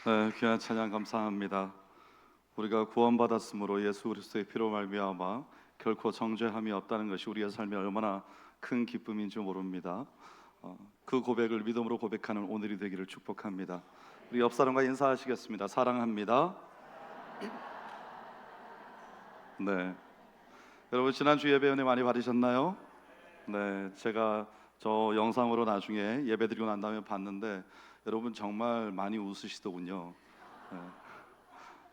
네, 귀한 찬양 감사합니다. 우리가 구원받았으므로 예수 그리스도의 피로 말미암아 결코 정죄함이 없다는 것이 우리의 삶에 얼마나 큰 기쁨인지 모릅니다. 그 고백을 믿음으로 고백하는 오늘이 되기를 축복합니다. 우리 옆 사람과 인사하시겠습니다. 사랑합니다. 네, 여러분 지난주 예배 은혜 많이 받으셨나요? 네, 제가 저 영상으로 나중에 예배 드리고 난 다음에 봤는데 여러분 정말 많이 웃으시더군요. 네.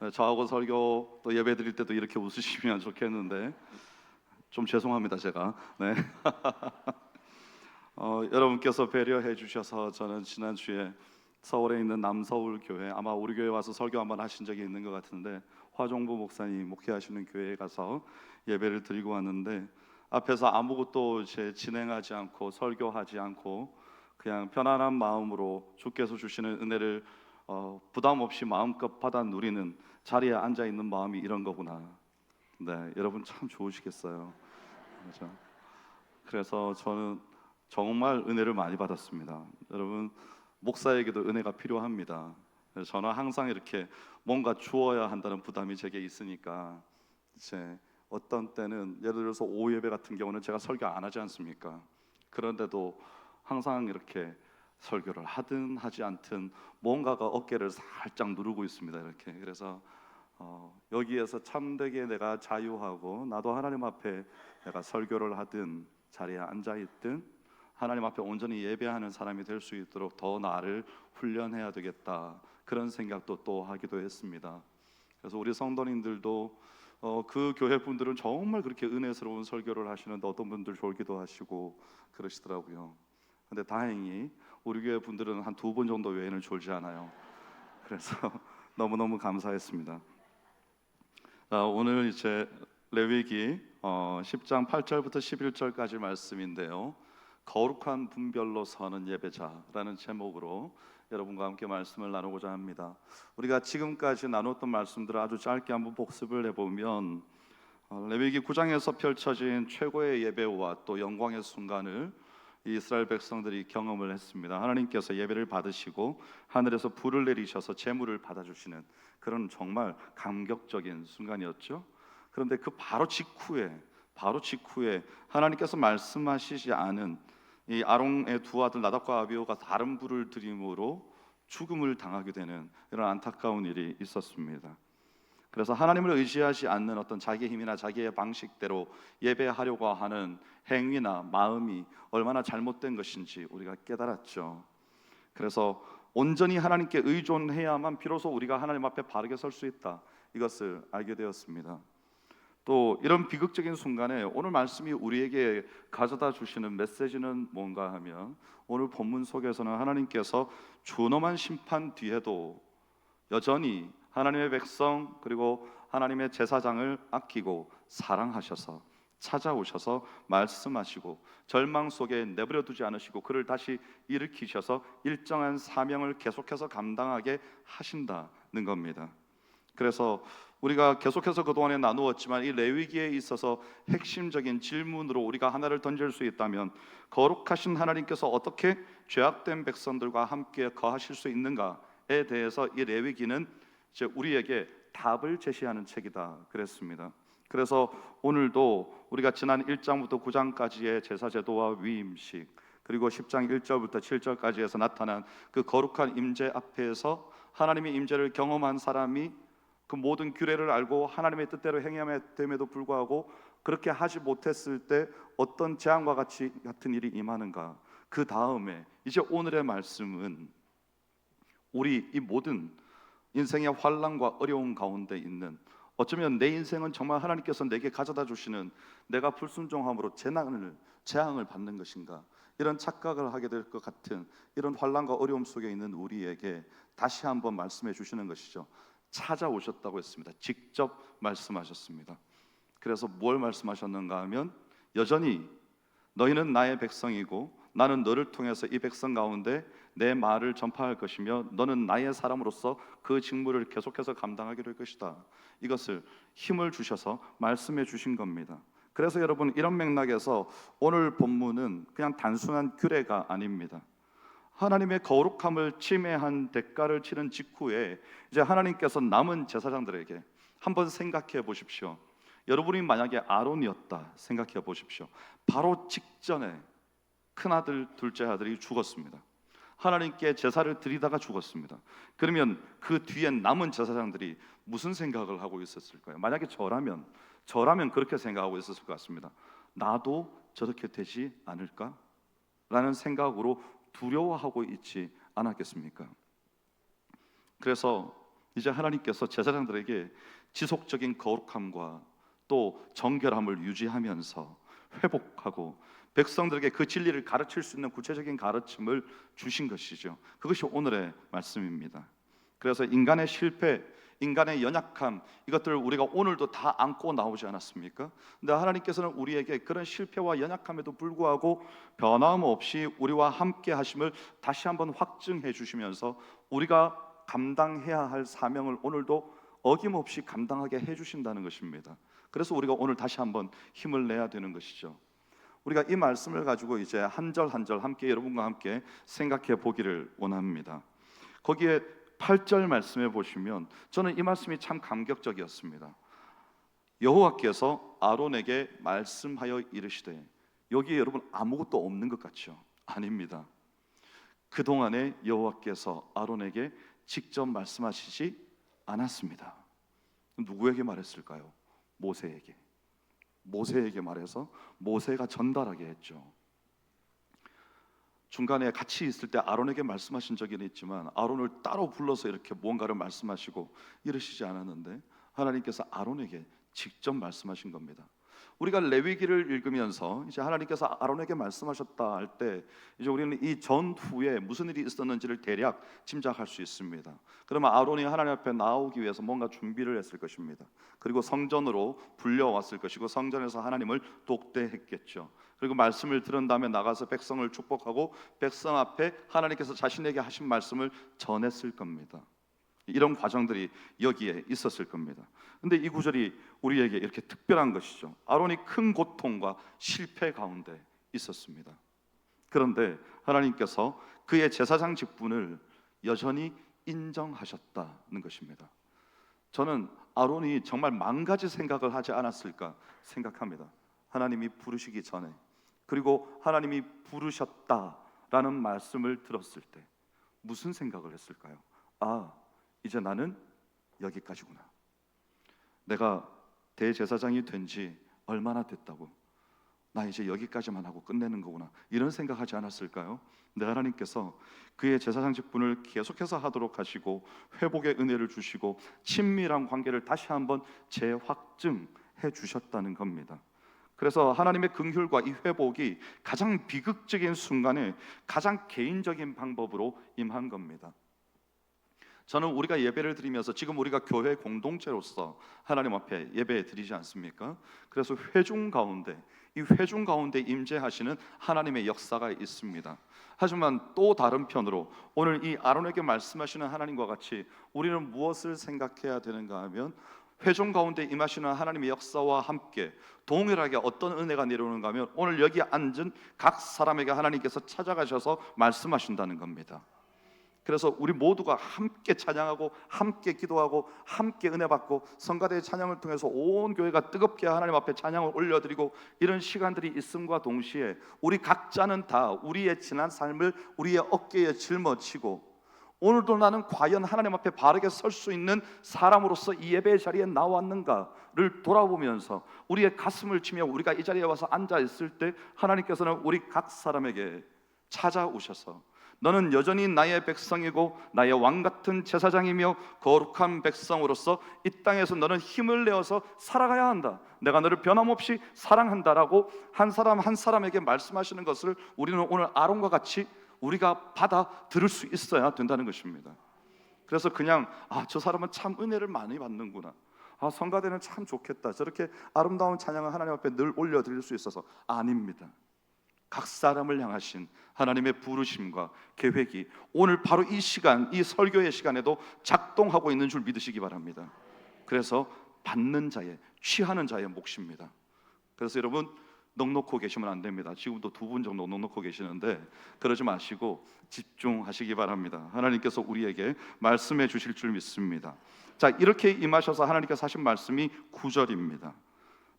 네, 저하고 설교 또 예배 드릴 때도 이렇게 웃으시면 좋겠는데 좀 죄송합니다 제가. 네. 여러분께서 배려해 주셔서 저는 지난주에 서울에 있는 남서울 교회, 아마 우리 교회 와서 설교 한번 하신 적이 있는 것 같은데 화종부 목사님 목회하시는 교회에 가서 예배를 드리고 왔는데 앞에서 아무것도 진행하지 않고 설교하지 않고 그냥 편안한 마음으로 주께서 주시는 은혜를 부담 없이 마음껏 받아 누리는 자리에 앉아 있는 마음이 이런 거구나. 네, 여러분 참 좋으시겠어요. 그렇죠? 그래서 저는 정말 은혜를 많이 받았습니다. 여러분 목사에게도 은혜가 필요합니다. 그래서 저는 항상 이렇게 뭔가 주어야 한다는 부담이 제게 있으니까 이제 어떤 때는 예를 들어서 오후 예배 같은 경우는 제가 설교 안 하지 않습니까? 그런데도 항상 이렇게 설교를 하든 하지 않든 뭔가가 어깨를 살짝 누르고 있습니다. 이렇게 그래서 여기에서 참되게 내가 자유하고 나도 하나님 앞에 내가 설교를 하든 자리에 앉아 있든 하나님 앞에 온전히 예배하는 사람이 될 수 있도록 더 나를 훈련해야 되겠다 그런 생각도 또 하기도 했습니다. 그래서 우리 성도님들도 그 교회 분들은 정말 그렇게 은혜스러운 설교를 하시는데 어떤 분들 졸기도 하시고 그러시더라고요. 근데 다행히 우리 교회 분들은 한 2번 정도 외에는 졸지 않아요. 그래서 너무너무 감사했습니다. 오늘 이제 레위기 10장 8절부터 11절까지 말씀인데요. 거룩한 분별로 서는 예배자라는 제목으로 여러분과 함께 말씀을 나누고자 합니다. 우리가 지금까지 나눴던 말씀들을 아주 짧게 한번 복습을 해보면 레위기 9장에서 펼쳐진 최고의 예배와 또 영광의 순간을 이스라엘 백성들이 경험을 했습니다. 하나님께서 예배를 받으시고 하늘에서 불을 내리셔서 제물을 받아주시는 그런 정말 감격적인 순간이었죠. 그런데 그 바로 직후에 하나님께서 말씀하시지 않은 이 아론의 두 아들 나답과 아비후가 다른 불을 들임으로 죽음을 당하게 되는 이런 안타까운 일이 있었습니다. 그래서 하나님을 의지하지 않는 어떤 자기의 힘이나 자기의 방식대로 예배하려고 하는 행위나 마음이 얼마나 잘못된 것인지 우리가 깨달았죠. 그래서 온전히 하나님께 의존해야만 비로소 우리가 하나님 앞에 바르게 설 수 있다, 이것을 알게 되었습니다. 또 이런 비극적인 순간에 오늘 말씀이 우리에게 가져다 주시는 메시지는 뭔가 하면 오늘 본문 속에서는 하나님께서 준엄한 심판 뒤에도 여전히 하나님의 백성 그리고 하나님의 제사장을 아끼고 사랑하셔서 찾아오셔서 말씀하시고 절망 속에 내버려 두지 않으시고 그를 다시 일으키셔서 일정한 사명을 계속해서 감당하게 하신다는 겁니다. 그래서 우리가 계속해서 그동안에 나누었지만 이 레위기에 있어서 핵심적인 질문으로 우리가 하나를 던질 수 있다면 거룩하신 하나님께서 어떻게 죄악된 백성들과 함께 거하실 수 있는가에 대해서 이 레위기는 이제 우리에게 답을 제시하는 책이다 그랬습니다. 그래서 오늘도 우리가 지난 1장부터 9장까지의 제사제도와 위임식 그리고 10장 1절부터 7절까지에서 나타난 그 거룩한 임재 앞에서 하나님의 임재를 경험한 사람이 그 모든 규례를 알고 하나님의 뜻대로 행해야 됨에도 불구하고 그렇게 하지 못했을 때 어떤 재앙과 같은 일이 임하는가. 그 다음에 이제 오늘의 말씀은 우리 이 모든 인생의 환난과 어려움 가운데 있는, 어쩌면 내 인생은 정말 하나님께서 내게 가져다 주시는 내가 불순종함으로 재앙을 받는 것인가, 이런 착각을 하게 될 것 같은 이런 환난과 어려움 속에 있는 우리에게 다시 한번 말씀해 주시는 것이죠. 찾아오셨다고 했습니다. 직접 말씀하셨습니다. 그래서 뭘 말씀하셨는가 하면 여전히 너희는 나의 백성이고 나는 너를 통해서 이 백성 가운데 내 말을 전파할 것이며 너는 나의 사람으로서 그 직무를 계속해서 감당하게 될 것이다. 이것을 힘을 주셔서 말씀해 주신 겁니다. 그래서 여러분 이런 맥락에서 오늘 본문은 그냥 단순한 규례가 아닙니다. 하나님의 거룩함을 침해한 대가를 치른 직후에 이제 하나님께서 남은 제사장들에게 한번 생각해 보십시오. 여러분이 만약에 아론이었다 생각해 보십시오. 바로 직전에 큰아들, 둘째 아들이 죽었습니다. 하나님께 제사를 드리다가 죽었습니다. 그러면 그 뒤에 남은 제사장들이 무슨 생각을 하고 있었을까요? 만약에 저라면 그렇게 생각하고 있었을 것 같습니다. 나도 저렇게 되지 않을까? 라는 생각으로 두려워하고 있지 않았겠습니까? 그래서 이제 하나님께서 제사장들에게 지속적인 거룩함과 또 정결함을 유지하면서 회복하고 백성들에게 그 진리를 가르칠 수 있는 구체적인 가르침을 주신 것이죠. 그것이 오늘의 말씀입니다. 그래서 인간의 실패, 인간의 연약함, 이것들을 우리가 오늘도 다 안고 나오지 않았습니까? 근데 하나님께서는 우리에게 그런 실패와 연약함에도 불구하고 변함없이 우리와 함께 하심을 다시 한번 확증해 주시면서 우리가 감당해야 할 사명을 오늘도 어김없이 감당하게 해 주신다는 것입니다. 그래서 우리가 오늘 다시 한번 힘을 내야 되는 것이죠. 우리가 이 말씀을 가지고 이제 한 절 한 절 함께 여러분과 함께 생각해 보기를 원합니다. 거기에 8절 말씀해 보시면 저는 이 말씀이 참 감격적이었습니다. 여호와께서 아론에게 말씀하여 이르시되, 여기에 여러분 아무것도 없는 것 같죠? 아닙니다. 그동안에 여호와께서 아론에게 직접 말씀하시지 않았습니다. 누구에게 말했을까요? 모세에게 말해서 모세가 전달하게 했죠. 중간에 같이 있을 때 아론에게 말씀하신 적은 있지만 아론을 따로 불러서 이렇게 무언가를 말씀하시고 이러시지 않았는데 하나님께서 아론에게 직접 말씀하신 겁니다. 우리가 레위기를 읽으면서 이제 하나님께서 아론에게 말씀하셨다 할 때 이제 우리는 이 전후에 무슨 일이 있었는지를 대략 짐작할 수 있습니다. 그러면 아론이 하나님 앞에 나오기 위해서 뭔가 준비를 했을 것입니다. 그리고 성전으로 불려왔을 것이고 성전에서 하나님을 독대했겠죠. 그리고 말씀을 들은 다음에 나가서 백성을 축복하고 백성 앞에 하나님께서 자신에게 하신 말씀을 전했을 겁니다. 이런 과정들이 여기에 있었을 겁니다. 근데 이 구절이 우리에게 이렇게 특별한 것이죠. 아론이 큰 고통과 실패 가운데 있었습니다. 그런데 하나님께서 그의 제사장 직분을 여전히 인정하셨다는 것입니다. 저는 아론이 정말 만 가지 생각을 하지 않았을까 생각합니다. 하나님이 부르시기 전에, 그리고 하나님이 부르셨다라는 말씀을 들었을 때 무슨 생각을 했을까요? 이제 나는 여기까지구나. 내가 대제사장이 된 지 얼마나 됐다고, 나 이제 여기까지만 하고 끝내는 거구나, 이런 생각하지 않았을까요? 근데 하나님께서 그의 제사장 직분을 계속해서 하도록 하시고 회복의 은혜를 주시고 친밀한 관계를 다시 한번 재확증해 주셨다는 겁니다. 그래서 하나님의 긍휼과 이 회복이 가장 비극적인 순간에 가장 개인적인 방법으로 임한 겁니다. 저는 우리가 예배를 드리면서 지금 우리가 교회 공동체로서 하나님 앞에 예배 드리지 않습니까? 그래서 회중 가운데, 이 회중 가운데 임재하시는 하나님의 역사가 있습니다. 하지만 또 다른 편으로 오늘 이 아론에게 말씀하시는 하나님과 같이 우리는 무엇을 생각해야 되는가 하면, 회중 가운데 임하시는 하나님의 역사와 함께 동일하게 어떤 은혜가 내려오는가 하면 오늘 여기 앉은 각 사람에게 하나님께서 찾아가셔서 말씀하신다는 겁니다. 그래서 우리 모두가 함께 찬양하고 함께 기도하고 함께 은혜 받고 성가대의 찬양을 통해서 온 교회가 뜨겁게 하나님 앞에 찬양을 올려드리고 이런 시간들이 있음과 동시에 우리 각자는 다 우리의 지난 삶을 우리의 어깨에 짊어지고 오늘도 나는 과연 하나님 앞에 바르게 설 수 있는 사람으로서 이 예배의 자리에 나왔는가를 돌아보면서 우리의 가슴을 치며 우리가 이 자리에 와서 앉아 있을 때 하나님께서는 우리 각 사람에게 찾아오셔서 너는 여전히 나의 백성이고 나의 왕같은 제사장이며 거룩한 백성으로서 이 땅에서 너는 힘을 내어서 살아가야 한다, 내가 너를 변함없이 사랑한다라고 한 사람 한 사람에게 말씀하시는 것을 우리는 오늘 아론과 같이 우리가 받아 들을 수 있어야 된다는 것입니다. 그래서 그냥 저 사람은 참 은혜를 많이 받는구나, 성가대는 참 좋겠다, 저렇게 아름다운 찬양을 하나님 앞에 늘 올려드릴 수 있어서, 아닙니다. 각 사람을 향하신 하나님의 부르심과 계획이 오늘 바로 이 시간, 이 설교의 시간에도 작동하고 있는 줄 믿으시기 바랍니다. 그래서 받는 자의, 취하는 자의 몫입니다. 그래서 여러분, 넉넉히 계시면 안 됩니다. 지금도 두 분 정도 넉넉히 계시는데 그러지 마시고 집중하시기 바랍니다. 하나님께서 우리에게 말씀해 주실 줄 믿습니다. 자, 이렇게 임하셔서 하나님께서 하신 말씀이 9절입니다.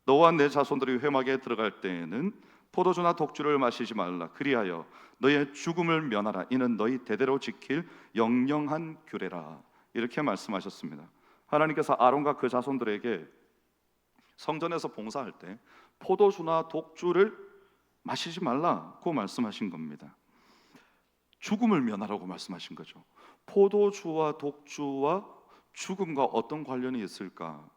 너와 내 자손들이 회막에 들어갈 때에는 포도주나 독주를 마시지 말라. 그리하여 너의 죽음을 면하라. 이는 너희 대대로 지킬 영영한 규례라. 이렇게 말씀하셨습니다. 하나님께서 아론과 그 자손들에게 성전에서 봉사할 때 포도주나 독주를 마시지 말라고 말씀하신 겁니다. 죽음을 면하라고 말씀하신 거죠. 포도주와 독주와 죽음과 어떤 관련이 있을까?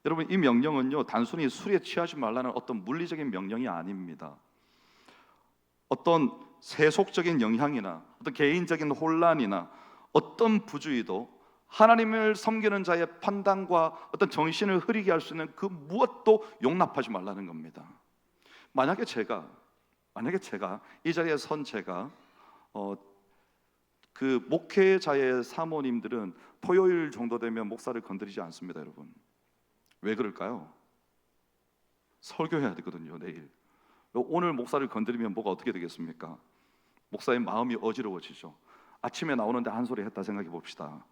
여러분, 이 명령은요, 단순히 술에 취하지 말라는 어떤 물리적인 명령이 아닙니다. 어떤 세속적인 영향이나 어떤 개인적인 혼란이나 어떤 부주의도 하나님을 섬기는 자의 판단과 어떤 정신을 흐리게 할 수 있는 그 무엇도 용납하지 말라는 겁니다. 만약에 제가 이 자리에 선 제가 그 목회자의 사모님들은 토요일 정도 되면 목사를 건드리지 않습니다, 여러분. 왜 그럴까요? 설교해야 되거든요, 내일. 오늘 목사를 건드리면 뭐가 어떻게 되겠습니까? 목사의 마음이 어지러워지죠. 아침에 나오는데 한 소리 했다 생각해 봅시다.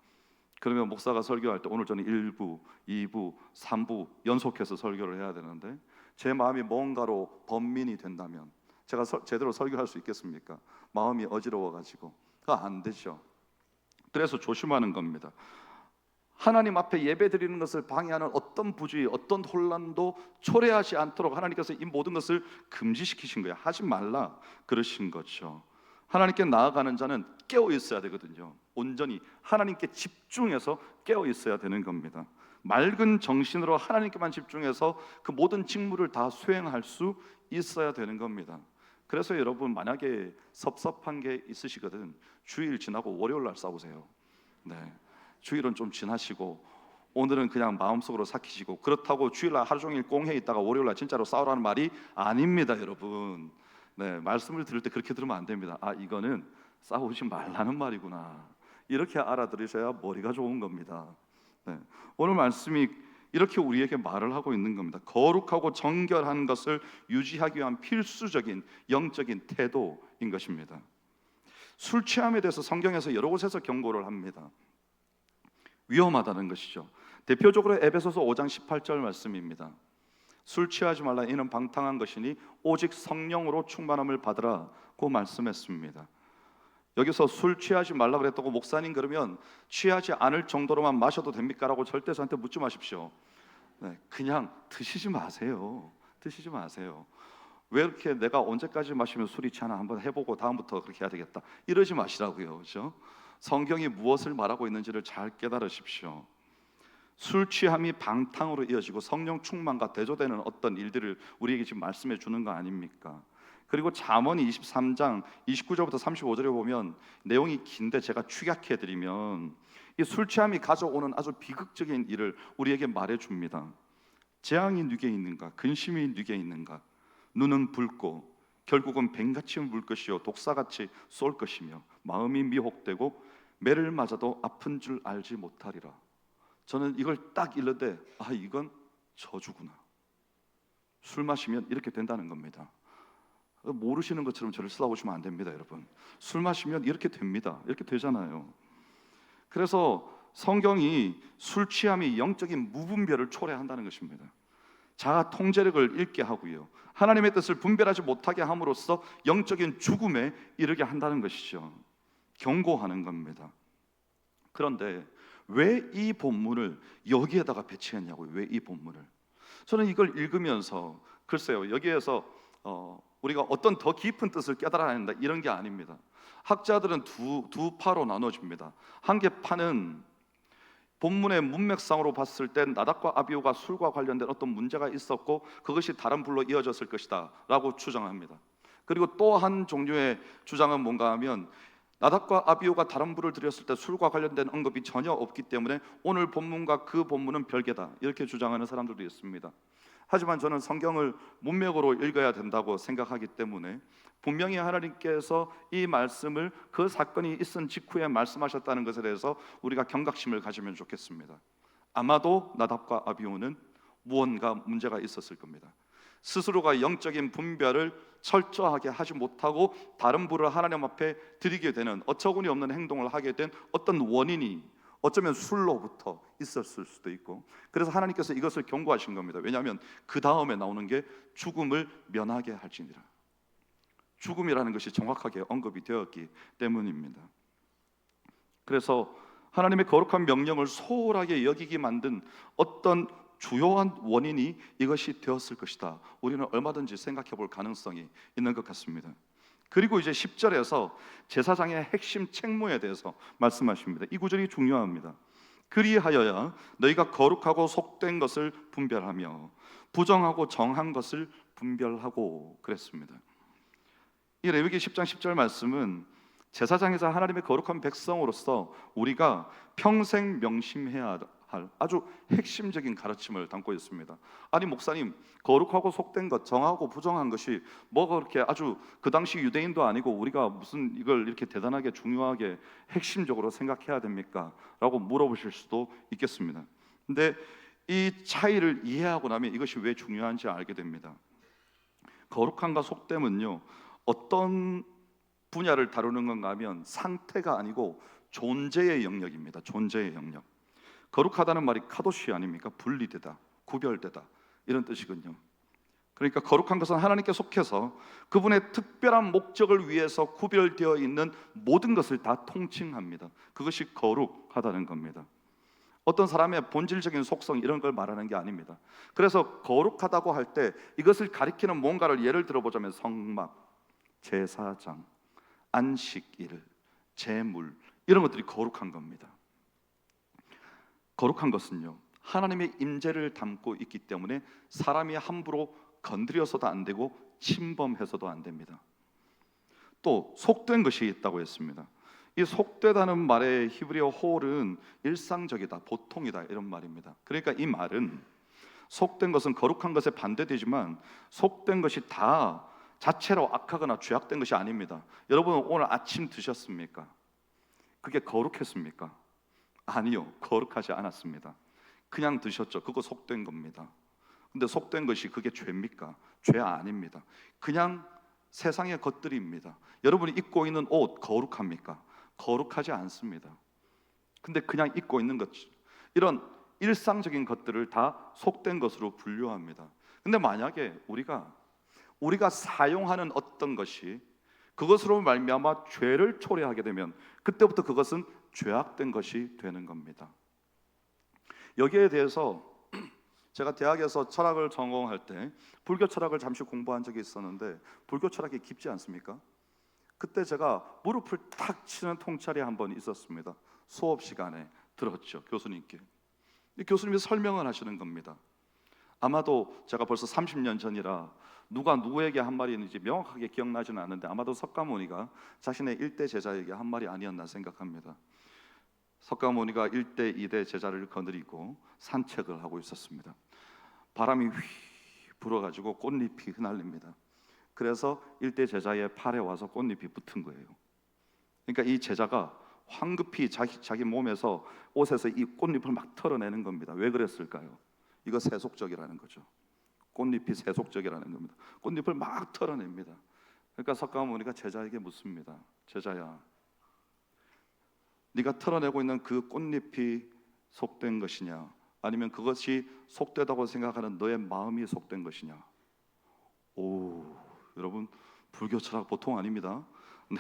그러면 목사가 설교할 때 오늘 저는 1부, 2부, 3부 연속해서 설교를 해야 되는데 제 마음이 뭔가로 번민이 된다면 제가 제대로 설교할 수 있겠습니까? 마음이 어지러워가지고 그거 안 되죠. 그래서 조심하는 겁니다. 하나님 앞에 예배 드리는 것을 방해하는 어떤 부주의, 어떤 혼란도 초래하지 않도록 하나님께서 이 모든 것을 금지시키신 거예요. 하지 말라 그러신 거죠. 하나님께 나아가는 자는 깨어 있어야 되거든요. 온전히 하나님께 집중해서 깨어 있어야 되는 겁니다. 맑은 정신으로 하나님께만 집중해서 그 모든 직무를 다 수행할 수 있어야 되는 겁니다. 그래서 여러분, 만약에 섭섭한 게 있으시거든 주일 지나고 월요일 날 싸우세요. 네, 주일은 좀 지나시고 오늘은 그냥 마음속으로 삭히시고, 그렇다고 주일날 하루 종일 공회 있다가 월요일날 진짜로 싸우라는 말이 아닙니다, 여러분. 네, 말씀을 들을 때 그렇게 들으면 안 됩니다. 아, 이거는 싸우지 말라는 말이구나, 이렇게 알아들으셔야 머리가 좋은 겁니다. 네, 오늘 말씀이 이렇게 우리에게 말을 하고 있는 겁니다. 거룩하고 정결한 것을 유지하기 위한 필수적인 영적인 태도인 것입니다. 술 취함에 대해서 성경에서 여러 곳에서 경고를 합니다. 위험하다는 것이죠. 대표적으로 에베소서 5장 18절 말씀입니다. 술 취하지 말라. 이는 방탕한 것이니 오직 성령으로 충만함을 받으라고 말씀했습니다. 여기서 술 취하지 말라 그랬다고 목사님 그러면 취하지 않을 정도로만 마셔도 됩니까? 라고 절대 저한테 묻지 마십시오. 네, 그냥 드시지 마세요. 드시지 마세요. 왜 이렇게 내가 언제까지 마시면 술이 취하나 한번 해보고 다음부터 그렇게 해야 되겠다 이러지 마시라고요. 그렇죠? 성경이 무엇을 말하고 있는지를 잘 깨달으십시오. 술 취함이 방탕으로 이어지고 성령 충만과 대조되는 어떤 일들을 우리에게 지금 말씀해 주는 거 아닙니까? 그리고 잠언 23장 29절부터 35절에 보면 내용이 긴데 제가 축약해 드리면 이 술 취함이 가져오는 아주 비극적인 일을 우리에게 말해 줍니다. 재앙이 누게 있는가? 근심이 누게 있는가? 눈은 붉고 결국은 뱀같이 물 것이요 독사같이 쏠 것이며 마음이 미혹되고 매를 맞아도 아픈 줄 알지 못하리라. 저는 이걸 딱 읽는데 아, 이건 저주구나. 술 마시면 이렇게 된다는 겁니다. 모르시는 것처럼 저를 써다보시면 안 됩니다, 여러분. 술 마시면 이렇게 됩니다. 이렇게 되잖아요. 그래서 성경이 술 취함이 영적인 무분별을 초래한다는 것입니다. 자아 통제력을 잃게 하고요, 하나님의 뜻을 분별하지 못하게 함으로써 영적인 죽음에 이르게 한다는 것이죠. 경고하는 겁니다. 그런데 왜 이 본문을 여기에다가 배치했냐고요? 왜 이 본문을? 저는 이걸 읽으면서 글쎄요, 여기에서 우리가 어떤 더 깊은 뜻을 깨달아야 한다 이런 게 아닙니다. 학자들은 두 파로 나눠집니다. 한 개 파는 본문의 문맥상으로 봤을 땐 나답과 아비후가 술과 관련된 어떤 문제가 있었고 그것이 다른 불로 이어졌을 것이다 라고 주장합니다. 그리고 또 한 종류의 주장은 뭔가 하면 나답과 아비후가 다른 불을 들였을 때 술과 관련된 언급이 전혀 없기 때문에 오늘 본문과 그 본문은 별개다 이렇게 주장하는 사람들도 있습니다. 하지만 저는 성경을 문맥으로 읽어야 된다고 생각하기 때문에 분명히 하나님께서 이 말씀을 그 사건이 있은 직후에 말씀하셨다는 것에 대해서 우리가 경각심을 가지면 좋겠습니다. 아마도 나답과 아비후는 무언가 문제가 있었을 겁니다. 스스로가 영적인 분별을 철저하게 하지 못하고 다른 부를 하나님 앞에 드리게 되는, 어처구니 없는 행동을 하게 된 어떤 원인이 어쩌면 술로부터 있었을 수도 있고, 그래서 하나님께서 이것을 경고하신 겁니다. 왜냐하면 그 다음에 나오는 게 죽음을 면하게 할지니라. 죽음이라는 것이 정확하게 언급이 되었기 때문입니다. 그래서 하나님의 거룩한 명령을 소홀하게 여기게 만든 어떤 주요한 원인이 이것이 되었을 것이다. 우리는 얼마든지 생각해 볼 가능성이 있는 것 같습니다. 그리고 이제 10절에서 제사장의 핵심 책무에 대해서 말씀하십니다. 이 구절이 중요합니다. 그리하여야 너희가 거룩하고 속된 것을 분별하며 부정하고 정한 것을 분별하고 그랬습니다. 이 레위기 10장 10절 말씀은 제사장이자 하나님의 거룩한 백성으로서 우리가 평생 명심해야 할 아주 핵심적인 가르침을 담고 있습니다. 아니 목사님, 거룩하고 속된 것, 정하고 부정한 것이 뭐가 그렇게 아주 그 당시 유대인도 아니고 우리가 무슨 이걸 이렇게 대단하게 중요하게 핵심적으로 생각해야 됩니까? 라고 물어보실 수도 있겠습니다. 근데 이 차이를 이해하고 나면 이것이 왜 중요한지 알게 됩니다. 거룩함과 속됨은요, 어떤 분야를 다루는 건가 하면 상태가 아니고 존재의 영역입니다. 존재의 영역. 거룩하다는 말이 카도시 아닙니까? 분리되다, 구별되다, 이런 뜻이군요. 그러니까 거룩한 것은 하나님께 속해서 그분의 특별한 목적을 위해서 구별되어 있는 모든 것을 다 통칭합니다. 그것이 거룩하다는 겁니다. 어떤 사람의 본질적인 속성 이런 걸 말하는 게 아닙니다. 그래서 거룩하다고 할 때 이것을 가리키는 뭔가를 예를 들어보자면 성막, 제사장, 안식일, 제물, 이런 것들이 거룩한 겁니다. 거룩한 것은요, 하나님의 임재를 담고 있기 때문에 사람이 함부로 건드려서도 안 되고 침범해서도 안 됩니다. 또 속된 것이 있다고 했습니다. 이 속되다는 말의 히브리어 홀은 일상적이다, 보통이다, 이런 말입니다. 그러니까 이 말은 속된 것은 거룩한 것에 반대되지만 속된 것이 다 자체로 악하거나 죄악된 것이 아닙니다. 여러분 오늘 아침 드셨습니까? 그게 거룩했습니까? 아니요, 거룩하지 않았습니다. 그냥 드셨죠. 그거 속된 겁니다. 근데 속된 것이 그게 죄입니까? 죄 아닙니다. 그냥 세상의 것들입니다. 여러분이 입고 있는 옷 거룩합니까? 거룩하지 않습니다. 근데 그냥 입고 있는 것, 이런 일상적인 것들을 다 속된 것으로 분류합니다. 근데 만약에 우리가 사용하는 어떤 것이 그것으로 말미암아 죄를 초래하게 되면 그때부터 그것은 죄악된 것이 되는 겁니다. 여기에 대해서 제가 대학에서 철학을 전공할 때 불교 철학을 잠시 공부한 적이 있었는데, 불교 철학이 깊지 않습니까? 그때 제가 무릎을 탁 치는 통찰이 한 번 있었습니다. 수업 시간에 들었죠, 교수님께. 교수님이 설명을 하시는 겁니다. 아마도 제가 벌써 30년 전이라 누가 누구에게 한 말이 있는지 명확하게 기억나지는 않는데 아마도 석가모니가 자신의 일대 제자에게 한 말이 아니었나 생각합니다. 석가모니가 1대 2대 제자를 거느리고 산책을 하고 있었습니다. 바람이 휘 불어가지고 꽃잎이 흩날립니다. 그래서 1대 제자의 팔에 와서 꽃잎이 붙은 거예요. 그러니까 이 제자가 황급히 자기 몸에서, 옷에서 이 꽃잎을 막 털어내는 겁니다. 왜 그랬을까요? 이거 세속적이라는 거죠. 꽃잎이 세속적이라는 겁니다. 꽃잎을 막 털어냅니다. 그러니까 석가모니가 제자에게 묻습니다. 제자야, 네가 털어내고 있는 그 꽃잎이 속된 것이냐, 아니면 그것이 속되다고 생각하는 너의 마음이 속된 것이냐? 오, 여러분 불교 철학 보통 아닙니다. 네.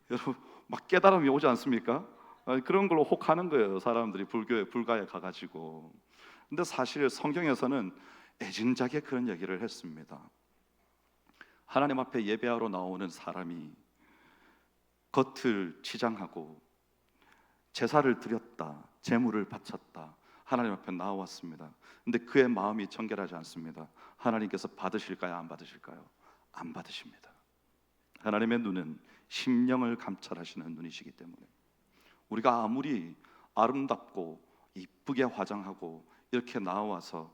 여러분 막 깨달음이 오지 않습니까? 그런 걸로 혹하는 거예요, 사람들이 불가에 가가지고. 근데 사실 성경에서는 애진작에 그런 얘기를 했습니다. 하나님 앞에 예배하러 나오는 사람이 겉을 치장하고 제사를 드렸다, 제물을 바쳤다, 하나님 앞에 나왔습니다. 근데 그의 마음이 정결하지 않습니다. 하나님께서 받으실까요, 안 받으실까요? 안 받으십니다. 하나님의 눈은 심령을 감찰하시는 눈이시기 때문에 우리가 아무리 아름답고 이쁘게 화장하고 이렇게 나와서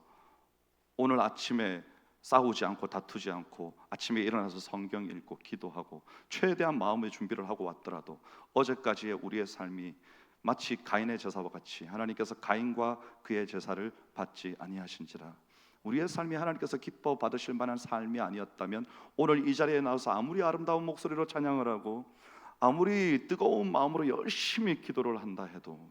오늘 아침에 싸우지 않고 다투지 않고 아침에 일어나서 성경 읽고 기도하고 최대한 마음의 준비를 하고 왔더라도 어제까지의 우리의 삶이 마치 가인의 제사와 같이 하나님께서 가인과 그의 제사를 받지 아니하신지라 우리의 삶이 하나님께서 기뻐 받으실 만한 삶이 아니었다면 오늘 이 자리에 나와서 아무리 아름다운 목소리로 찬양을 하고 아무리 뜨거운 마음으로 열심히 기도를 한다 해도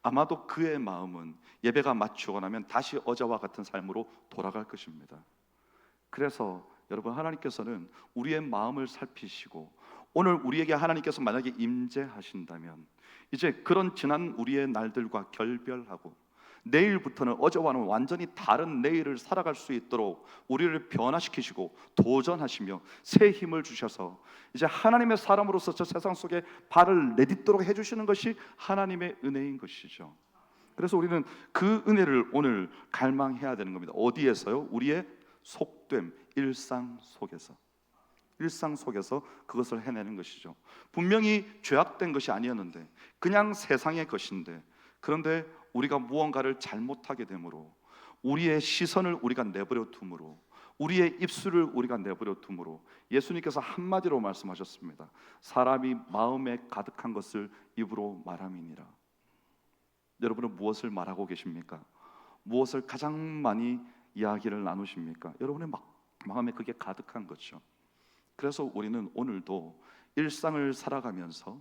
아마도 그의 마음은 예배가 마치고 나면 다시 어제와 같은 삶으로 돌아갈 것입니다. 그래서 여러분, 하나님께서는 우리의 마음을 살피시고 오늘 우리에게 하나님께서 만약에 임재하신다면 이제 그런 지난 우리의 날들과 결별하고 내일부터는 어제와는 완전히 다른 내일을 살아갈 수 있도록 우리를 변화시키시고 도전하시며 새 힘을 주셔서 이제 하나님의 사람으로서 저 세상 속에 발을 내딛도록 해주시는 것이 하나님의 은혜인 것이죠. 그래서 우리는 그 은혜를 오늘 갈망해야 되는 겁니다. 어디에서요? 우리의 속됨, 일상 속에서 그것을 해내는 것이죠. 분명히 죄악된 것이 아니었는데 그냥 세상의 것인데, 그런데 우리가 무언가를 잘못하게 되므로 우리의 시선을 우리가 내버려 두므로 우리의 입술을 우리가 내버려 두므로 예수님께서 한마디로 말씀하셨습니다. 사람이 마음에 가득한 것을 입으로 말함이니라. 여러분은 무엇을 말하고 계십니까? 무엇을 가장 많이 이야기를 나누십니까? 여러분의 마음에 그게 가득한 거죠. 그래서 우리는 오늘도 일상을 살아가면서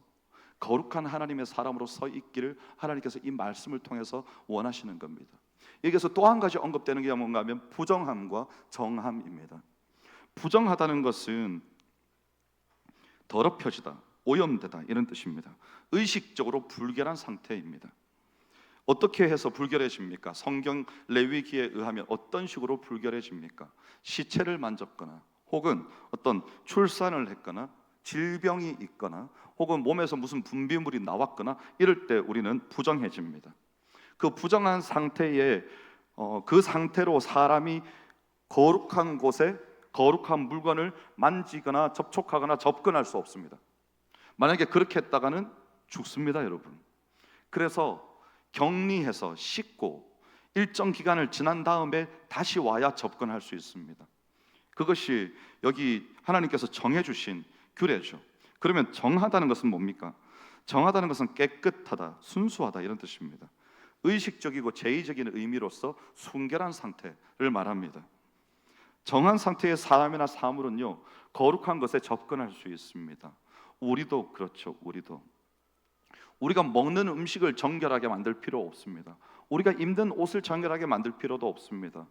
거룩한 하나님의 사람으로 서 있기를 하나님께서 이 말씀을 통해서 원하시는 겁니다. 여기서 또 한 가지 언급되는 게 뭔가 하면 부정함과 정함입니다. 부정하다는 것은 더럽혀지다, 오염되다 이런 뜻입니다. 의식적으로 불결한 상태입니다. 어떻게 해서 불결해집니까? 성경 레위기에 의하면 어떤 식으로 불결해집니까? 시체를 만졌거나 혹은 어떤 출산을 했거나 질병이 있거나 혹은 몸에서 무슨 분비물이 나왔거나 이럴 때 우리는 부정해집니다. 그 부정한 상태에 그 상태로 사람이 거룩한 곳에 거룩한 물건을 만지거나 접촉하거나 접근할 수 없습니다. 만약에 그렇게 했다가는 죽습니다, 여러분. 그래서 격리해서 씻고 일정 기간을 지난 다음에 다시 와야 접근할 수 있습니다. 그것이 여기 하나님께서 정해주신 규례죠. 그러면 정하다는 것은 뭡니까? 정하다는 것은 깨끗하다, 순수하다 이런 뜻입니다. 의식적이고 제의적인 의미로서 순결한 상태를 말합니다. 정한 상태의 사람이나 사물은요, 거룩한 것에 접근할 수 있습니다. 우리도 그렇죠. 우리가 먹는 음식을 정결하게 만들 필요 없습니다. 우리가 입는 옷을 정결하게 만들 필요도 없습니다.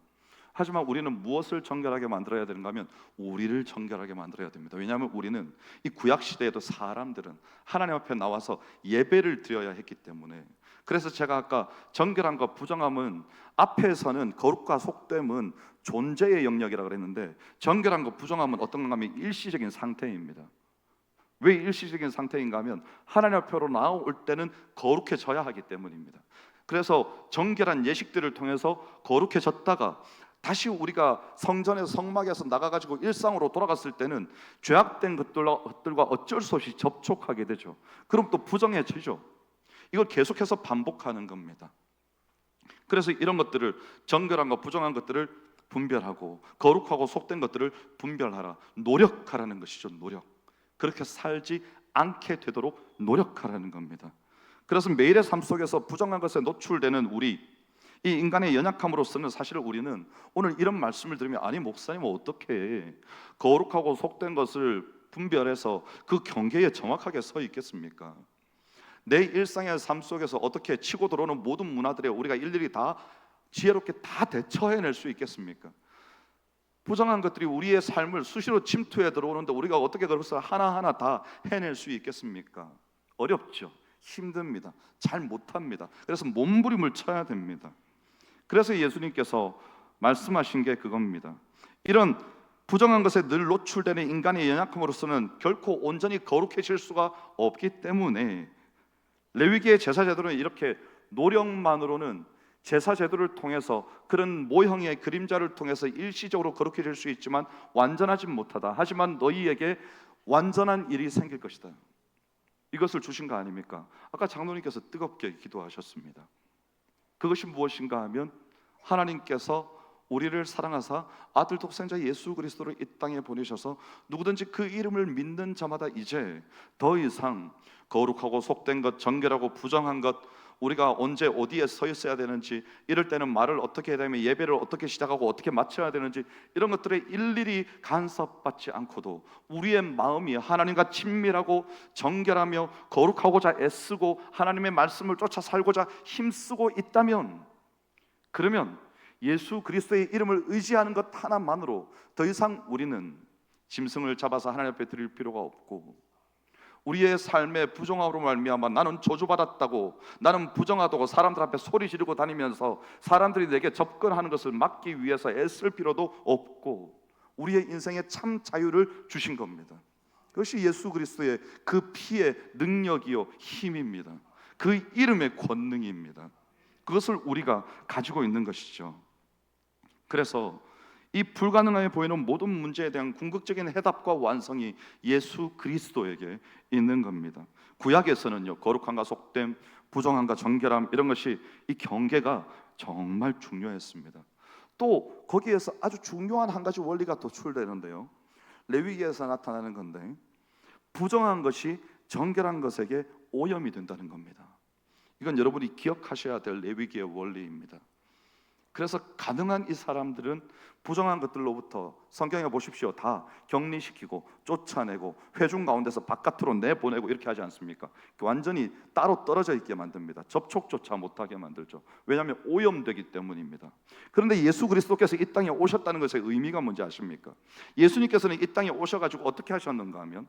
하지만 우리는 무엇을 정결하게 만들어야 되는가 하면 우리를 정결하게 만들어야 됩니다. 왜냐하면 우리는 이 구약 시대에도 사람들은 하나님 앞에 나와서 예배를 드려야 했기 때문에. 그래서 제가 아까 정결함과 부정함은 앞에서는 거룩과 속됨은 존재의 영역이라고 그랬는데 정결함과 부정함은 어떤 건가 하면 일시적인 상태입니다. 왜 일시적인 상태인가 하면 하나님 앞으로 나올 때는 거룩해져야 하기 때문입니다. 그래서 정결한 예식들을 통해서 거룩해졌다가 다시 우리가 성전에서 성막에서 나가가지고 일상으로 돌아갔을 때는 죄악된 것들과 어쩔 수 없이 접촉하게 되죠. 그럼 또 부정해지죠. 이걸 계속해서 반복하는 겁니다. 그래서 이런 것들을 정결한과 부정한 것들을 분별하고 거룩하고 속된 것들을 분별하라, 노력하라는 것이죠. 노력. 그렇게 살지 않게 되도록 노력하라는 겁니다. 그래서 매일의 삶 속에서 부정한 것에 노출되는 우리, 이 인간의 연약함으로서는 사실 우리는 오늘 이런 말씀을 들으면 아니 목사님 어떻게 거룩하고 속된 것을 분별해서 그 경계에 정확하게 서 있겠습니까? 내 일상의 삶 속에서 어떻게 치고 들어오는 모든 문화들에 우리가 일일이 다 지혜롭게 다 대처해낼 수 있겠습니까? 부정한 것들이 우리의 삶을 수시로 침투해 들어오는데 우리가 어떻게 그것을 하나하나 다 해낼 수 있겠습니까? 어렵죠. 힘듭니다. 잘 못합니다. 그래서 몸부림을 쳐야 됩니다. 그래서 예수님께서 말씀하신 게 그겁니다. 이런 부정한 것에 늘 노출되는 인간의 연약함으로서는 결코 온전히 거룩해질 수가 없기 때문에 레위기의 제사 제도는 이렇게 노력만으로는 제사 제도를 통해서 그런 모형의 그림자를 통해서 일시적으로 거룩해질 수 있지만 완전하지 못하다. 하지만 너희에게 완전한 일이 생길 것이다. 이것을 주신 거 아닙니까? 아까 장로님께서 뜨겁게 기도하셨습니다. 그것이 무엇인가 하면 하나님께서 우리를 사랑하사 아들 독생자 예수 그리스도를 이 땅에 보내셔서 누구든지 그 이름을 믿는 자마다 이제 더 이상 거룩하고 속된 것, 정결하고 부정한 것, 우리가 언제 어디에 서 있어야 되는지, 이럴 때는 말을 어떻게 해야 되면 예배를 어떻게 시작하고 어떻게 마쳐야 되는지, 이런 것들에 일일이 간섭받지 않고도 우리의 마음이 하나님과 친밀하고 정결하며 거룩하고자 애쓰고 하나님의 말씀을 쫓아 살고자 힘쓰고 있다면, 그러면 예수 그리스도의 이름을 의지하는 것 하나만으로 더 이상 우리는 짐승을 잡아서 하나님 앞에 드릴 필요가 없고, 우리의 삶의 부정함으로 말미암아 나는 저주받았다고, 나는 부정하다고 사람들 앞에 소리 지르고 다니면서 사람들이 내게 접근하는 것을 막기 위해서 애쓸 필요도 없고, 우리의 인생에 참 자유를 주신 겁니다. 그것이 예수 그리스도의 그 피의 능력이요 힘입니다. 그 이름의 권능입니다. 그것을 우리가 가지고 있는 것이죠. 그래서 이 불가능해 보이는 모든 문제에 대한 궁극적인 해답과 완성이 예수 그리스도에게 있는 겁니다. 구약에서는요, 거룩함과 속됨, 부정함과 정결함, 이런 것이, 이 경계가 정말 중요했습니다. 또 거기에서 아주 중요한 한 가지 원리가 도출되는데요, 레위기에서 나타나는 건데, 부정한 것이 정결한 것에게 오염이 된다는 겁니다. 이건 여러분이 기억하셔야 될 레위기의 원리입니다. 그래서 가능한 이 사람들은 부정한 것들로부터, 성경에 보십시오, 다 격리시키고 쫓아내고 회중 가운데서 바깥으로 내보내고 이렇게 하지 않습니까? 완전히 따로 떨어져 있게 만듭니다. 접촉조차 못하게 만들죠. 왜냐하면 오염되기 때문입니다. 그런데 예수 그리스도께서 이 땅에 오셨다는 것의 의미가 뭔지 아십니까? 예수님께서는 이 땅에 오셔가지고 어떻게 하셨는가 하면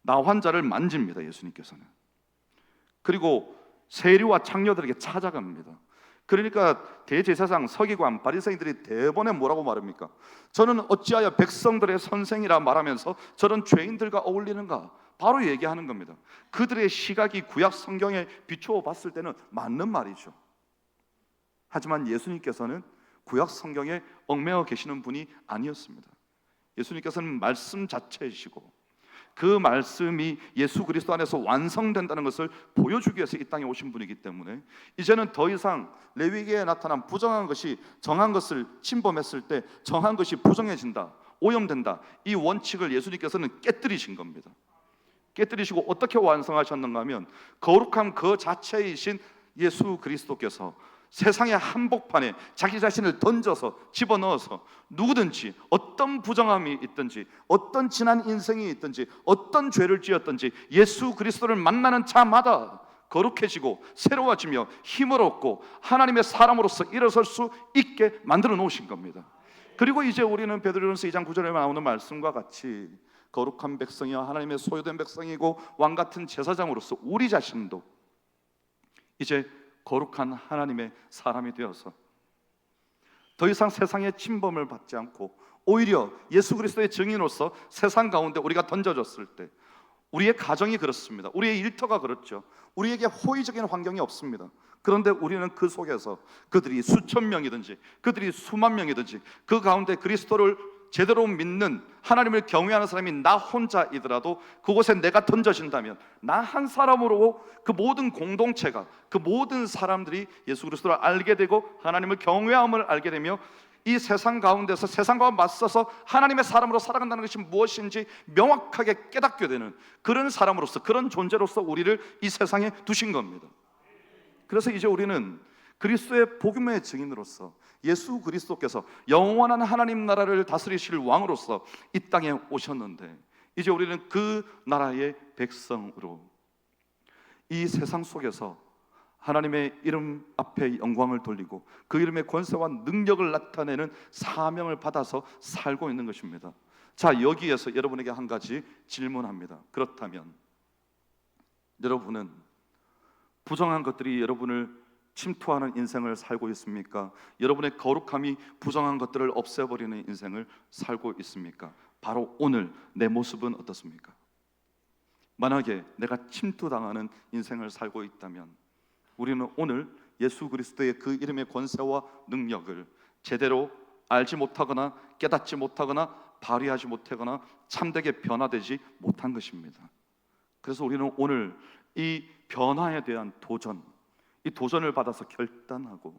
나 환자를 만집니다. 예수님께서는. 그리고 세리와 창녀들에게 찾아갑니다. 그러니까 대제사장, 서기관, 바리새인들이 대번에 뭐라고 말합니까? 저는 어찌하여 백성들의 선생이라 말하면서 저런 죄인들과 어울리는가? 바로 얘기하는 겁니다. 그들의 시각이 구약 성경에 비추어 봤을 때는 맞는 말이죠. 하지만 예수님께서는 구약 성경에 얽매여 계시는 분이 아니었습니다. 예수님께서는 말씀 자체이시고, 그 말씀이 예수 그리스도 안에서 완성된다는 것을 보여주기 위해서 이 땅에 오신 분이기 때문에, 이제는 더 이상 레위기에 나타난 부정한 것이 정한 것을 침범했을 때 정한 것이 부정해진다, 오염된다, 이 원칙을 예수님께서는 깨뜨리신 겁니다. 깨뜨리시고 어떻게 완성하셨는가 하면, 거룩함 그 자체이신 예수 그리스도께서 세상의 한복판에 자기 자신을 던져서 집어넣어서 누구든지 어떤 부정함이 있든지, 어떤 지난 인생이 있든지, 어떤 죄를 지었든지 예수 그리스도를 만나는 자마다 거룩해지고 새로워지며 힘을 얻고 하나님의 사람으로서 일어설 수 있게 만들어 놓으신 겁니다. 그리고 이제 우리는 베드로전서 2장 9절에 나오는 말씀과 같이 거룩한 백성이여 하나님의 소유된 백성이고 왕같은 제사장으로서 우리 자신도 이제 거룩한 하나님의 사람이 되어서 더 이상 세상의 침범을 받지 않고, 오히려 예수 그리스도의 증인으로서 세상 가운데 우리가 던져졌을 때, 우리의 가정이 그렇습니다. 우리의 일터가 그렇죠. 우리에게 호의적인 환경이 없습니다. 그런데 우리는 그 속에서 그들이 수천 명이든지 그들이 수만 명이든지 그 가운데 그리스도를 제대로 믿는, 하나님을 경외하는 사람이 나 혼자이더라도 그곳에 내가 던져진다면 나 한 사람으로 그 모든 공동체가, 그 모든 사람들이 예수 그리스도를 알게 되고 하나님을 경외함을 알게 되며 이 세상 가운데서 세상과 맞서서 하나님의 사람으로 살아간다는 것이 무엇인지 명확하게 깨닫게 되는 그런 사람으로서, 그런 존재로서 우리를 이 세상에 두신 겁니다. 그래서 이제 우리는 그리스도의 복음의 증인으로서 예수 그리스도께서 영원한 하나님 나라를 다스리실 왕으로서 이 땅에 오셨는데, 이제 우리는 그 나라의 백성으로 이 세상 속에서 하나님의 이름 앞에 영광을 돌리고 그 이름의 권세와 능력을 나타내는 사명을 받아서 살고 있는 것입니다. 자, 여기에서 여러분에게 한 가지 질문합니다. 그렇다면 여러분은 부정한 것들이 여러분을 침투하는 인생을 살고 있습니까? 여러분의 거룩함이 부정한 것들을 없애버리는 인생을 살고 있습니까? 바로 오늘 내 모습은 어떻습니까? 만약에 내가 침투당하는 인생을 살고 있다면 우리는 오늘 예수 그리스도의 그 이름의 권세와 능력을 제대로 알지 못하거나 깨닫지 못하거나 발휘하지 못하거나 참되게 변화되지 못한 것입니다. 그래서 우리는 오늘 이 변화에 대한 도전, 이 도전을 받아서 결단하고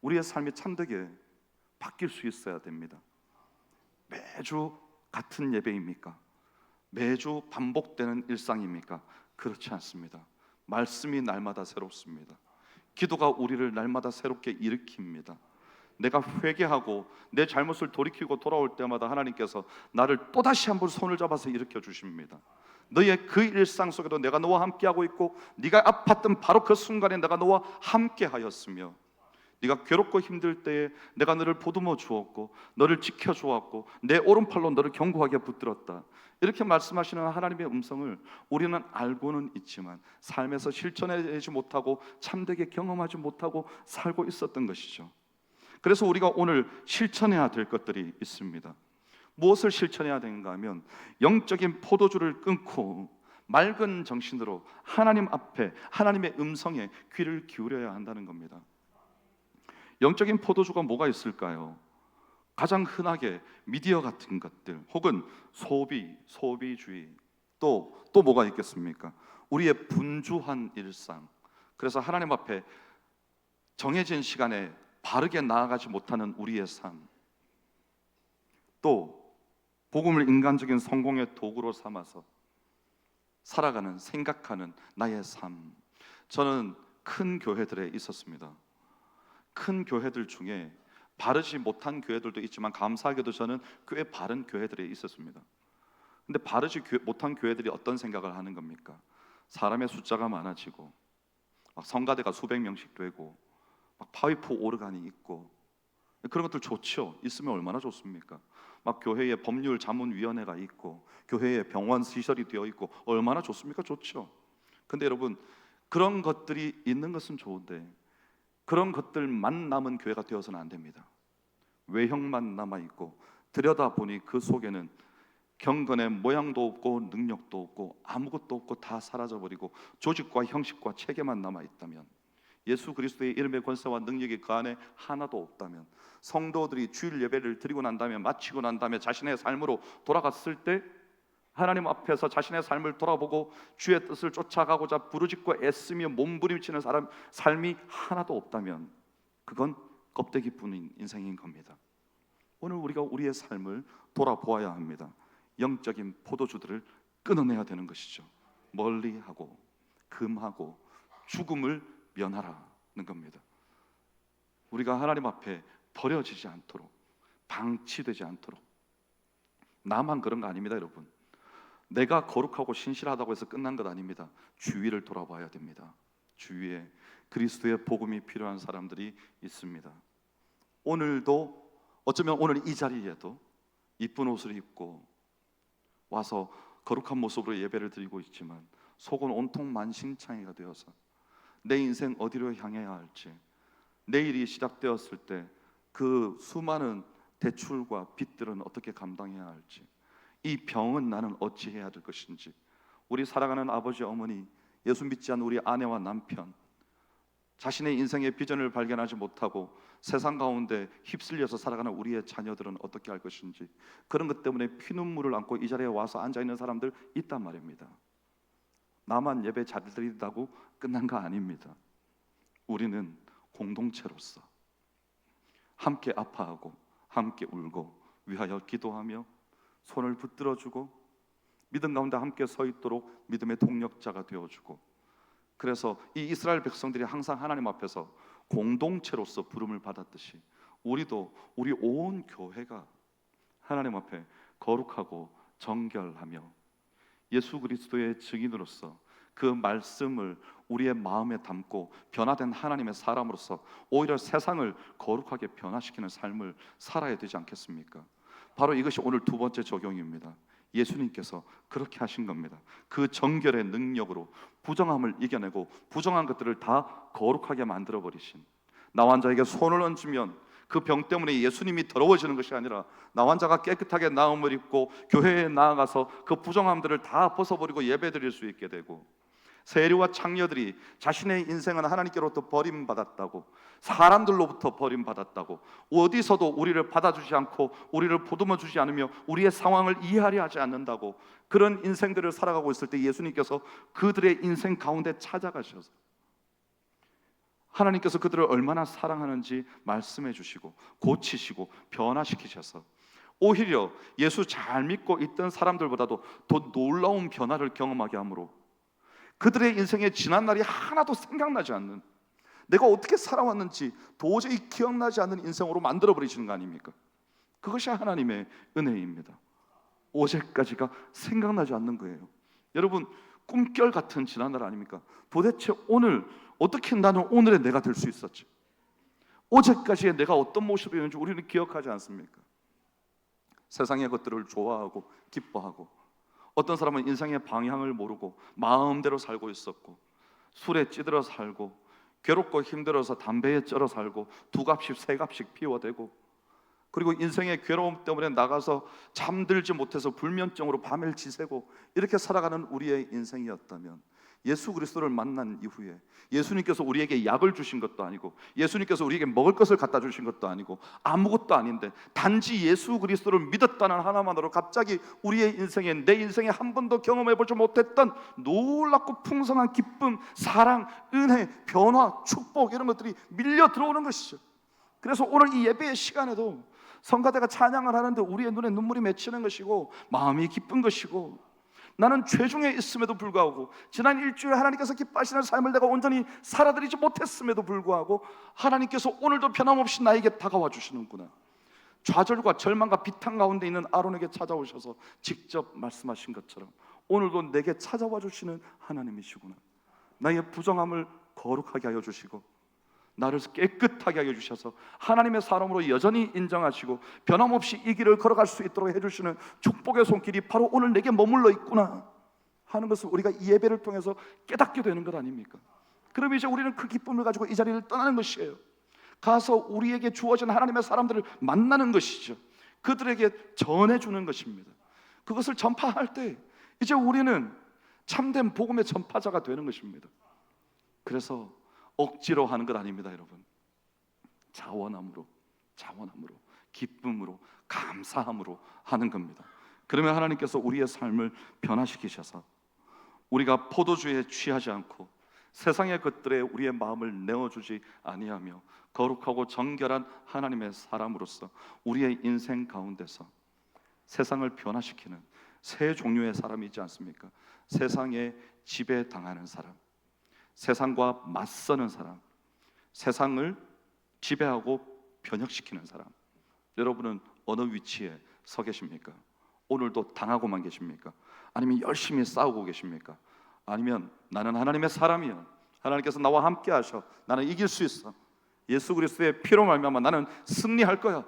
우리의 삶이 참되게 바뀔 수 있어야 됩니다. 매주 같은 예배입니까? 매주 반복되는 일상입니까? 그렇지 않습니다. 말씀이 날마다 새롭습니다. 기도가 우리를 날마다 새롭게 일으킵니다. 내가 회개하고 내 잘못을 돌이키고 돌아올 때마다 하나님께서 나를 또다시 한번 손을 잡아서 일으켜 주십니다. 너의 그 일상 속에도 내가 너와 함께하고 있고, 네가 아팠던 바로 그 순간에 내가 너와 함께하였으며, 네가 괴롭고 힘들 때에 내가 너를 보듬어 주었고 너를 지켜 주었고 내 오른팔로 너를 견고하게 붙들었다. 이렇게 말씀하시는 하나님의 음성을 우리는 알고는 있지만 삶에서 실천하지 못하고 참되게 경험하지 못하고 살고 있었던 것이죠. 그래서 우리가 오늘 실천해야 될 것들이 있습니다. 무엇을 실천해야 되는가 하면, 영적인 포도주를 끊고 맑은 정신으로 하나님 앞에 하나님의 음성에 귀를 기울여야 한다는 겁니다. 영적인 포도주가 뭐가 있을까요? 가장 흔하게 미디어 같은 것들, 혹은 소비주의, 또 뭐가 있겠습니까? 우리의 분주한 일상. 그래서 하나님 앞에 정해진 시간에 바르게 나아가지 못하는 우리의 삶, 또 복음을 인간적인 성공의 도구로 삼아서 살아가는, 생각하는 나의 삶. 저는 큰 교회들에 있었습니다. 큰 교회들 중에 바르지 못한 교회들도 있지만 감사하게도 저는 꽤 바른 교회들에 있었습니다. 근데 바르지 못한 교회들이 어떤 생각을 하는 겁니까? 사람의 숫자가 많아지고 막 성가대가 수백 명씩 되고 막 파이프 오르간이 있고, 그런 것들 좋죠. 있으면 얼마나 좋습니까? 막 교회에 법률 자문위원회가 있고 교회에 병원 시설이 되어 있고 얼마나 좋습니까? 좋죠. 근데 여러분, 그런 것들이 있는 것은 좋은데 그런 것들만 남은 교회가 되어서는 안 됩니다. 외형만 남아있고 들여다보니 그 속에는 경건의 모양도 없고 능력도 없고 아무것도 없고 다 사라져버리고 조직과 형식과 체계만 남아있다면, 예수 그리스도의 이름의 권세와 능력이 그 안에 하나도 없다면, 성도들이 주일 예배를 드리고 난 다음에 마치고 난 다음에 자신의 삶으로 돌아갔을 때 하나님 앞에서 자신의 삶을 돌아보고 주의 뜻을 쫓아가고자 부르짖고 애쓰며 몸부림치는 삶이 하나도 없다면 그건 껍데기뿐인 인생인 겁니다. 오늘 우리가 우리의 삶을 돌아보아야 합니다. 영적인 포도주들을 끊어내야 되는 것이죠. 멀리하고 금하고 죽음을 면하라는 겁니다. 우리가 하나님 앞에 버려지지 않도록, 방치되지 않도록. 나만 그런 거 아닙니다, 여러분. 내가 거룩하고 신실하다고 해서 끝난 것 아닙니다. 주위를 돌아봐야 됩니다. 주위에 그리스도의 복음이 필요한 사람들이 있습니다. 오늘도, 어쩌면 오늘 이 자리에도 이쁜 옷을 입고 와서 거룩한 모습으로 예배를 드리고 있지만 속은 온통 만신창이가 되어서 내 인생 어디로 향해야 할지, 내일이 시작되었을 때 그 수많은 대출과 빚들은 어떻게 감당해야 할지, 이 병은 나는 어찌해야 될 것인지, 우리 살아가는 아버지 어머니, 예수 믿지 않는 우리 아내와 남편, 자신의 인생의 비전을 발견하지 못하고 세상 가운데 휩쓸려서 살아가는 우리의 자녀들은 어떻게 할 것인지, 그런 것 때문에 피눈물을 안고 이 자리에 와서 앉아있는 사람들 있단 말입니다. 나만 예배 잘 드린다고 끝난 거 아닙니다. 우리는 공동체로서 함께 아파하고 함께 울고 위하여 기도하며 손을 붙들어주고 믿음 가운데 함께 서 있도록 믿음의 동력자가 되어주고, 그래서 이 이스라엘 백성들이 항상 하나님 앞에서 공동체로서 부름을 받았듯이 우리도 우리 온 교회가 하나님 앞에 거룩하고 정결하며 예수 그리스도의 증인으로서 그 말씀을 우리의 마음에 담고 변화된 하나님의 사람으로서 오히려 세상을 거룩하게 변화시키는 삶을 살아야 되지 않겠습니까? 바로 이것이 오늘 두 번째 적용입니다. 예수님께서 그렇게 하신 겁니다. 그 정결의 능력으로 부정함을 이겨내고 부정한 것들을 다 거룩하게 만들어버리신, 나 환자에게 손을 얹으면 그 병 때문에 예수님이 더러워지는 것이 아니라 나 환자가 깨끗하게 나음을 입고 교회에 나아가서 그 부정함들을 다 벗어버리고 예배드릴 수 있게 되고, 세리와 창녀들이 자신의 인생은 하나님께로부터 버림받았다고, 사람들로부터 버림받았다고, 어디서도 우리를 받아주지 않고 우리를 보듬어주지 않으며 우리의 상황을 이해하려 하지 않는다고, 그런 인생들을 살아가고 있을 때 예수님께서 그들의 인생 가운데 찾아가셔서 하나님께서 그들을 얼마나 사랑하는지 말씀해 주시고 고치시고 변화시키셔서 오히려 예수 잘 믿고 있던 사람들보다도 더 놀라운 변화를 경험하게 하므로 그들의 인생의 지난 날이 하나도 생각나지 않는, 내가 어떻게 살아왔는지 도저히 기억나지 않는 인생으로 만들어 버리시는 거 아닙니까? 그것이 하나님의 은혜입니다. 어제까지가 생각나지 않는 거예요. 여러분, 꿈결 같은 지난날 아닙니까? 도대체 오늘 어떻게 나는 오늘의 내가 될 수 있었지? 어제까지의 내가 어떤 모습이었는지 우리는 기억하지 않습니까? 세상의 것들을 좋아하고 기뻐하고, 어떤 사람은 인생의 방향을 모르고 마음대로 살고 있었고, 술에 찌들어 살고, 괴롭고 힘들어서 담배에 쩔어 살고, 두 값씩 세 값씩 피워대고, 그리고 인생의 괴로움 때문에 나가서 잠들지 못해서 불면증으로 밤을 지새고, 이렇게 살아가는 우리의 인생이었다면, 예수 그리스도를 만난 이후에 예수님께서 우리에게 약을 주신 것도 아니고, 예수님께서 우리에게 먹을 것을 갖다 주신 것도 아니고, 아무것도 아닌데 단지 예수 그리스도를 믿었다는 하나만으로 갑자기 우리의 인생에, 내 인생에 한 번도 경험해보지 못했던 놀랍고 풍성한 기쁨, 사랑, 은혜, 변화, 축복, 이런 것들이 밀려 들어오는 것이죠. 그래서 오늘 이 예배의 시간에도 성가대가 찬양을 하는데 우리의 눈에 눈물이 맺히는 것이고 마음이 기쁜 것이고, 나는 죄중에 있음에도 불구하고 지난 일주일 하나님께서 기뻐하시는 삶을 내가 온전히 살아드리지 못했음에도 불구하고 하나님께서 오늘도 변함없이 나에게 다가와 주시는구나. 좌절과 절망과 비탄 가운데 있는 아론에게 찾아오셔서 직접 말씀하신 것처럼 오늘도 내게 찾아와 주시는 하나님이시구나. 나의 부정함을 거룩하게 하여 주시고 나를 깨끗하게 하여 주셔서 하나님의 사람으로 여전히 인정하시고 변함없이 이 길을 걸어갈 수 있도록 해주시는 축복의 손길이 바로 오늘 내게 머물러 있구나 하는 것을 우리가 이 예배를 통해서 깨닫게 되는 것 아닙니까? 그럼 이제 우리는 그 기쁨을 가지고 이 자리를 떠나는 것이에요. 가서 우리에게 주어진 하나님의 사람들을 만나는 것이죠. 그들에게 전해주는 것입니다. 그것을 전파할 때 이제 우리는 참된 복음의 전파자가 되는 것입니다. 그래서 억지로 하는 것 아닙니다, 여러분. 자원함으로, 기쁨으로, 감사함으로 하는 겁니다. 그러면 하나님께서 우리의 삶을 변화시키셔서 우리가 포도주에 취하지 않고 세상의 것들에 우리의 마음을 내어주지 아니하며 거룩하고 정결한 하나님의 사람으로서 우리의 인생 가운데서 세상을 변화시키는 세 종류의 사람이 있지 않습니까? 세상에 지배당하는 사람, 세상과 맞서는 사람, 세상을 지배하고 변혁시키는 사람. 여러분은 어느 위치에 서 계십니까? 오늘도 당하고만 계십니까? 아니면 열심히 싸우고 계십니까? 아니면 나는 하나님의 사람이야, 하나님께서 나와 함께 하셔, 나는 이길 수 있어, 예수 그리스도의 피로 말미암아 나는 승리할 거야,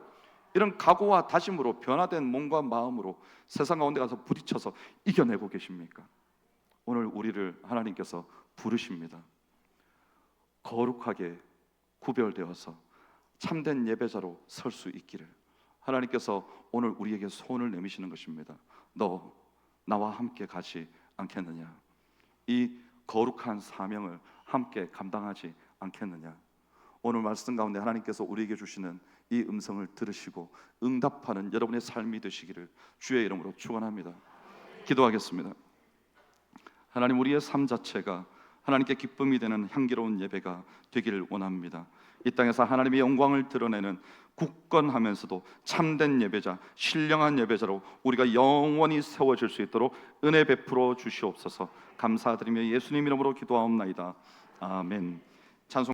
이런 각오와 다짐으로 변화된 몸과 마음으로 세상 가운데 가서 부딪혀서 이겨내고 계십니까? 오늘 우리를 하나님께서 부르십니다. 거룩하게 구별되어서 참된 예배자로 설 수 있기를 하나님께서 오늘 우리에게 손을 내미시는 것입니다. 너 나와 함께 가지 않겠느냐? 이 거룩한 사명을 함께 감당하지 않겠느냐? 오늘 말씀 가운데 하나님께서 우리에게 주시는 이 음성을 들으시고 응답하는 여러분의 삶이 되시기를 주의 이름으로 축원합니다. 기도하겠습니다. 하나님, 우리의 삶 자체가 하나님께 기쁨이 되는 향기로운 예배가 되기를 원합니다. 이 땅에서 하나님의 영광을 드러내는 굳건하면서도 참된 예배자, 신령한 예배자로 우리가 영원히 세워질 수 있도록 은혜 베풀어 주시옵소서. 감사드리며 예수님 이름으로 기도하옵나이다. 아멘. 찬송